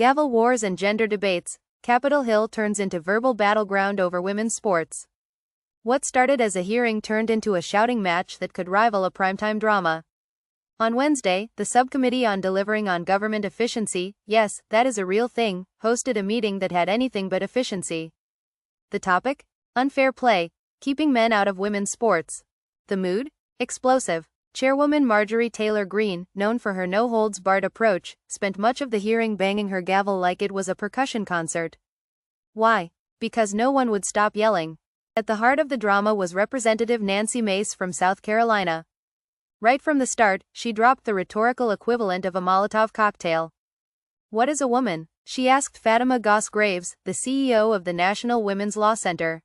Gavel wars and gender debates, Capitol Hill turns into verbal battleground over women's sports. What started as a hearing turned into a shouting match that could rival a primetime drama. On Wednesday, the Subcommittee on Delivering on Government Efficiency, yes, that is a real thing, hosted a meeting that had anything but efficiency. The topic? Unfair play, keeping men out of women's sports. The mood? Explosive. Chairwoman Marjorie Taylor Greene, known for her no-holds-barred approach, spent much of the hearing banging her gavel like it was a percussion concert. Why? Because no one would stop yelling. At the heart of the drama was Representative Nancy Mace from South Carolina. Right from the start, she dropped the rhetorical equivalent of a Molotov cocktail. What is a woman? She asked Fatima Goss-Graves, the CEO of the National Women's Law Center.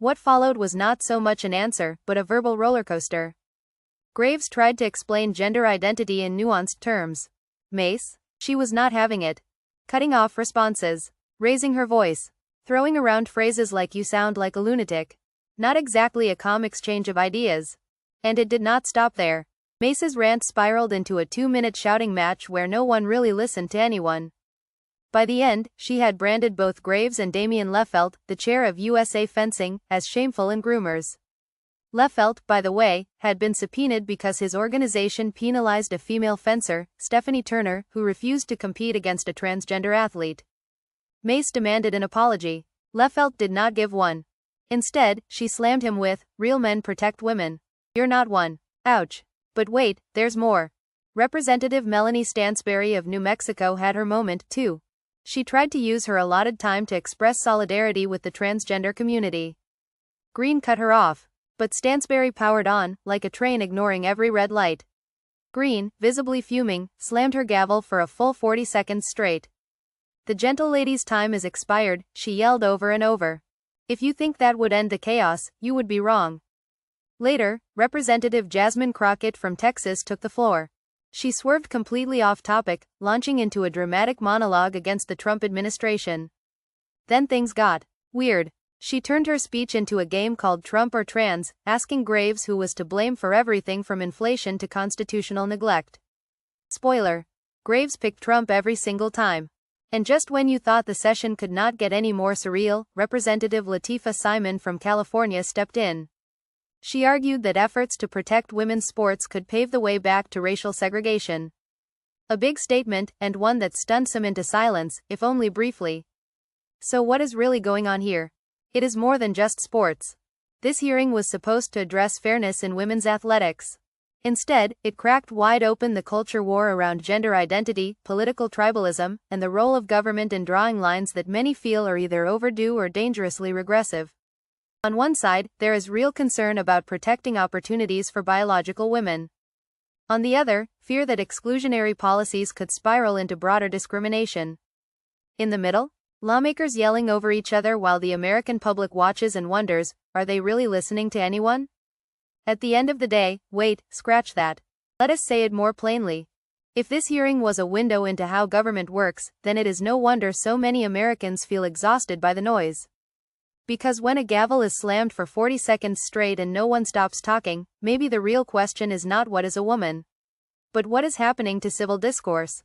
What followed was not so much an answer, but a verbal rollercoaster. Graves tried to explain gender identity in nuanced terms. Mace? She was not having it. Cutting off responses. Raising her voice. Throwing around phrases like "you sound like a lunatic." Not exactly a calm exchange of ideas. And it did not stop there. Mace's rant spiraled into a 2-minute shouting match where no one really listened to anyone. By the end, she had branded both Graves and Damian Leffelt, the chair of USA Fencing, as shameful and groomers. Leffelt, by the way, had been subpoenaed because his organization penalized a female fencer, Stephanie Turner, who refused to compete against a transgender athlete. Mace demanded an apology. Leffelt did not give one. Instead, she slammed him with, "Real men protect women. You're not one." Ouch. But wait, there's more. Representative Melanie Stansberry of New Mexico had her moment, too. She tried to use her allotted time to express solidarity with the transgender community. Greene cut her off. But Stansberry powered on, like a train ignoring every red light. Greene, visibly fuming, slammed her gavel for a full 40 seconds straight. "The gentle lady's time is expired," she yelled over and over. "If you think that would end the chaos, you would be wrong." Later, Representative Jasmine Crockett from Texas took the floor. She swerved completely off topic, launching into a dramatic monologue against the Trump administration. Then things got weird. She turned her speech into a game called Trump or Trans, asking Graves who was to blame for everything from inflation to constitutional neglect. Spoiler. Graves picked Trump every single time. And just when you thought the session could not get any more surreal, Representative Latifah Simon from California stepped in. She argued that efforts to protect women's sports could pave the way back to racial segregation. A big statement, and one that stunned some into silence, if only briefly. So what is really going on here? It is more than just sports. This hearing was supposed to address fairness in women's athletics. Instead, it cracked wide open the culture war around gender identity, political tribalism, and the role of government in drawing lines that many feel are either overdue or dangerously regressive. On one side, there is real concern about protecting opportunities for biological women. On the other, fear that exclusionary policies could spiral into broader discrimination. In the middle? Lawmakers yelling over each other while the American public watches and wonders, are they really listening to anyone? At the end of the day, wait, scratch that. Let us say it more plainly. If this hearing was a window into how government works, then it is no wonder so many Americans feel exhausted by the noise. Because when a gavel is slammed for 40 seconds straight and no one stops talking, maybe the real question is not what is a woman, but what is happening to civil discourse.